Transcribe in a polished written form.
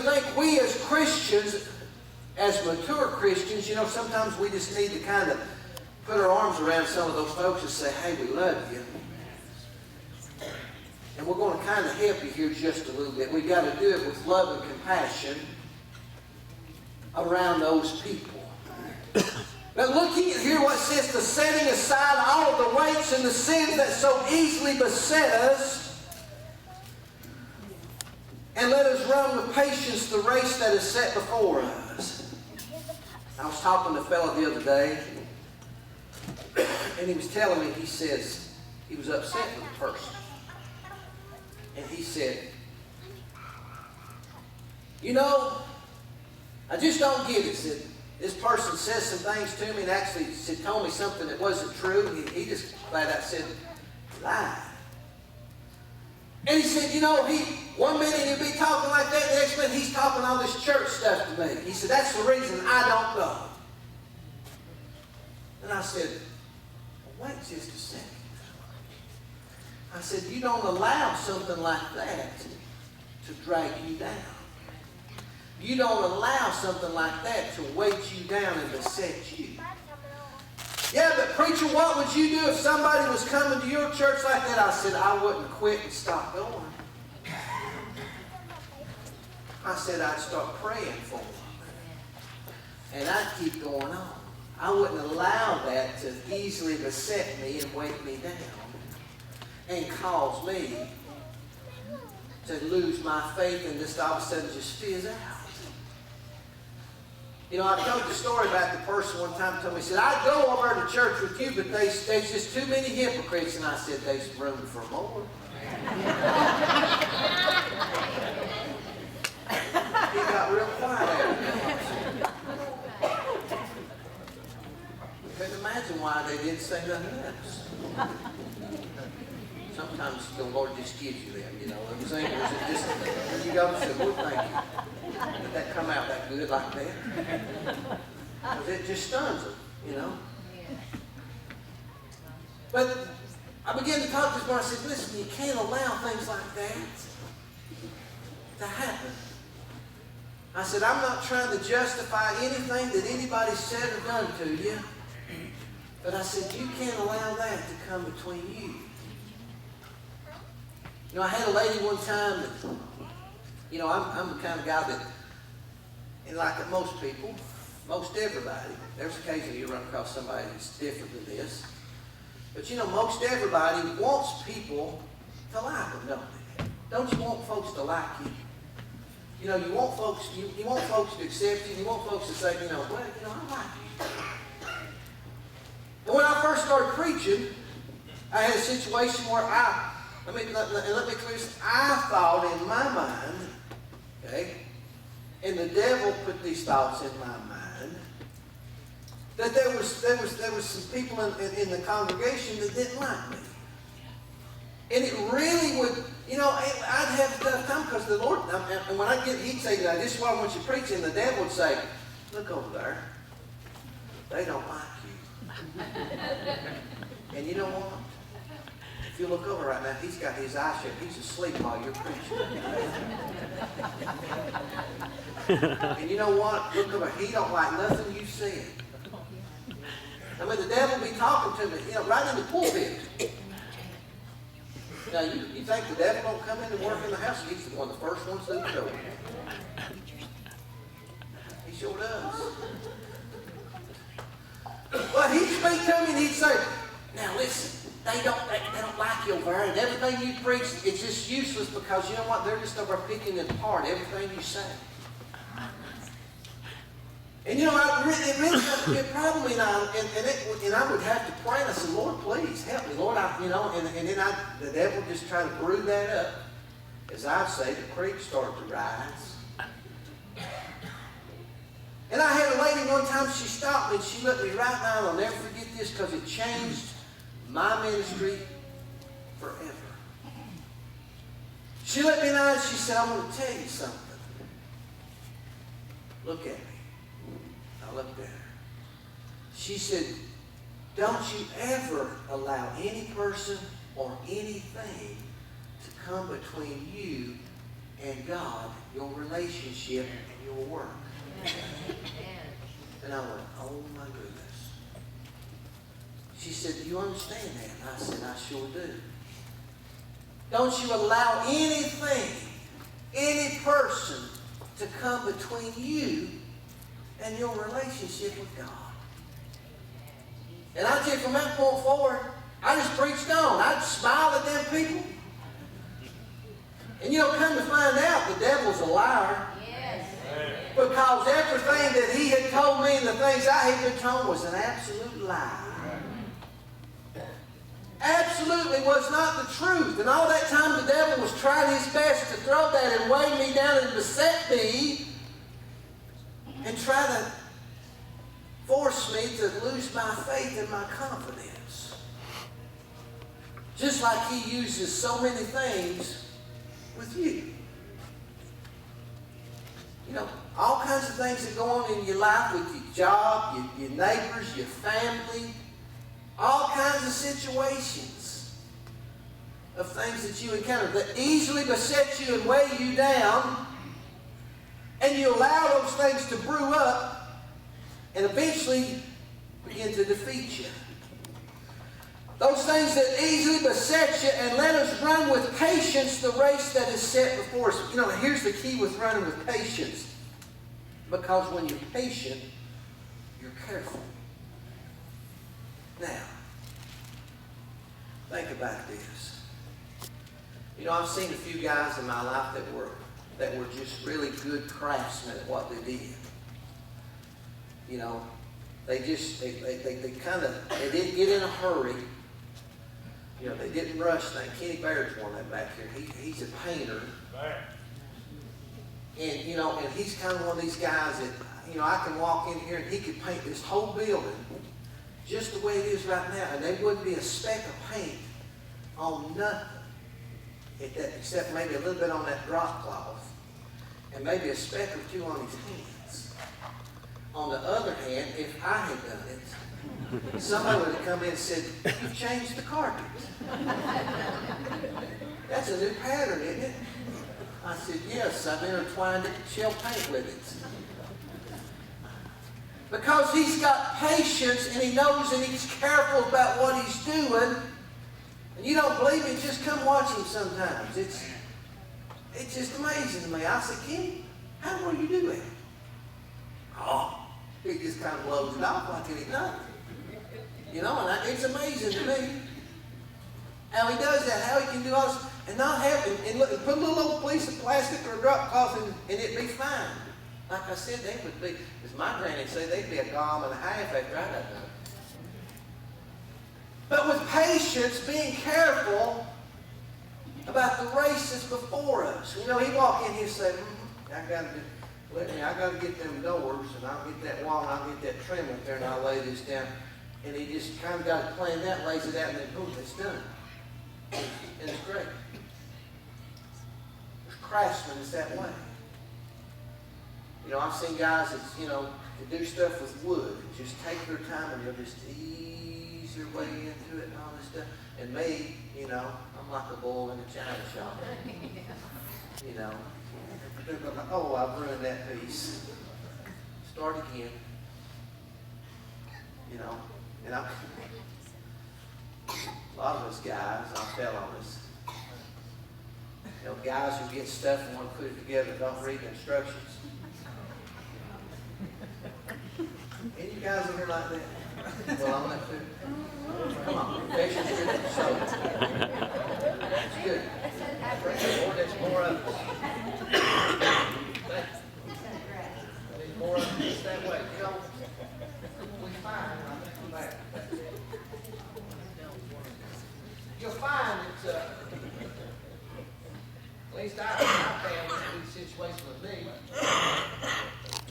think we as Christians, as mature Christians, sometimes we just need to kind of put our arms around some of those folks and say, hey, we love you. And we're going to kind of help you here just a little bit. We've got to do it with love and compassion around those people. But looking at here what it says, to setting aside all of the weights and the sins that so easily beset us, and let us run with patience the race that is set before us. I was talking to a fellow the other day, and he was telling me, he says, he was upset with a person. And he said, I just don't get it. Said, this person says some things to me and actually told me something that wasn't true. He just flat out said, lie. And he said, one minute he'll be talking like that, the next minute he's talking all this church stuff to me. He said, that's the reason I don't go. And I said, well, wait just a second. I said, you don't allow something like that to drag you down. You don't allow something like that to weight you down and beset you. Yeah, but preacher, what would you do if somebody was coming to your church like that? I said, I wouldn't quit and stop going. I said, I'd start praying for them. And I'd keep going on. I wouldn't allow that to easily beset me and weight me down and cause me to lose my faith and just all of a sudden just fizz out. I told the story about the person one time told me, he said, I'd go over to church with you, but there's just too many hypocrites. And I said, there's room for more. He got real quiet after. Couldn't imagine why they didn't say nothing else. Sometimes the Lord just gives you them, It just, when you go and say, Lord, thank you. Did that come out that good like that? Because it just stuns them, But I began to talk to this boy. I said, listen, you can't allow things like that to happen. I said, I'm not trying to justify anything that anybody said or done to you. But I said, you can't allow that to come between you. I had a lady one time that, I'm the kind of guy that, and like most people, most everybody, there's occasionally you run across somebody that's different than this. But most everybody wants people to like them, don't they? Don't you want folks to like you? You want folks, you want folks to accept you. You want folks to say, I like you. And when I first started preaching, I had a situation where let me clear this. I thought in my mind, okay, and the devil put these thoughts in my mind, that there was some people in the congregation that didn't like me. And it really would, I'd have a tough time because the Lord, and when he'd say, this is what I want you to preach, and the devil would say, look over there. They don't like you. And you know what? If you look over right now, he's got his eyes shut. He's asleep while you're preaching. And you know what? Look over. He don't like nothing you said. The devil be talking to me, right in the pulpit. Now, you think the devil don't come in and work in the house? He's one of the first ones through the door. He sure does. Well, he'd speak to me and he'd say, now listen. They don't like you over there, and everything you preach, it's just useless because you know what? They're just over picking apart everything you say. And it really got to be a problem, and I would have to pray, and I said, Lord, please help me, Lord, and then the devil just try to brew that up. As I say, the creek started to rise. And I had a lady one time, she stopped me, and she looked me right now, and I'll never forget this because it changed my ministry forever. She looked me in the eye and she said, I want to tell you something. Look at me. I looked at her. She said, don't you ever allow any person or anything to come between you and God, your relationship and your work. And I went, oh my goodness. She said, do you understand that? And I said, I sure do. Don't you allow anything, any person to come between you and your relationship with God. And I tell you, from that point forward, I just preached on. I'd smile at them people. And come to find out, the devil's a liar. Yes. Because everything that he had told me and the things I had been told was an absolute lie. Absolutely was not the truth. And all that time the devil was trying his best to throw that and weigh me down and beset me and try to force me to lose my faith and my confidence. Just like he uses so many things with you. All kinds of things that go on in your life with your job, your neighbors, your family, all kinds of situations of things that you encounter that easily beset you and weigh you down, and you allow those things to brew up and eventually begin to defeat you. Those things that easily beset you, and let us run with patience the race that is set before us. Here's the key with running with patience. Because when you're patient, you're careful. Now, think about this. I've seen a few guys in my life that were just really good craftsmen at what they did. They didn't get in a hurry. They didn't rush things. Kenny Baird's one that back here. He's a painter. And he's kind of one of these guys that, I can walk in here and he could paint this whole building just the way it is right now, and there wouldn't be a speck of paint on nothing except maybe a little bit on that drop cloth and maybe a speck or two on his hands. On the other hand, if I had done it, somebody would have come in and said, you've changed the carpet. That's a new pattern, isn't it? I said, yes, I've intertwined shell paint with it. Because he's got patience and he knows and he's careful about what he's doing. And you don't believe me, just come watch him sometimes. It's just amazing to me. I said, Kenny, how will you do it? Oh, he just kind of blows it off like it ain't nothing. And it's amazing to me how he does that, how he can do all this, and not have it, and put a little old piece of plastic or a drop cloth and it'd be fine. Like I said, they would be, as my granny said, they'd be a gallon and a half after I got done. But with patience, being careful about the race that's before us. He'd walk in, he'd say, I got to get them doors, and I'll get that wall, and I'll get that trim up there, and I'll lay this down. And he just kind of got to plan that, lays it out, and then boom, it's done. And it's great. There's craftsmen that's that way. I've seen guys that do stuff with wood and just take their time and they'll just ease their way into it and all this stuff. And me, I'm like a bull in a china shop. Oh, I've ruined that piece. Start again. And a lot of us guys, I'll tell on us. Guys who get stuff and want to put it together don't read the instructions. Any you guys in here like that? Well, I'm not too. Come on, patience is good. So, it's good. Praise the Lord, there's more of us. There's more of us that way. We find, you'll find that, at least I found this situation with me.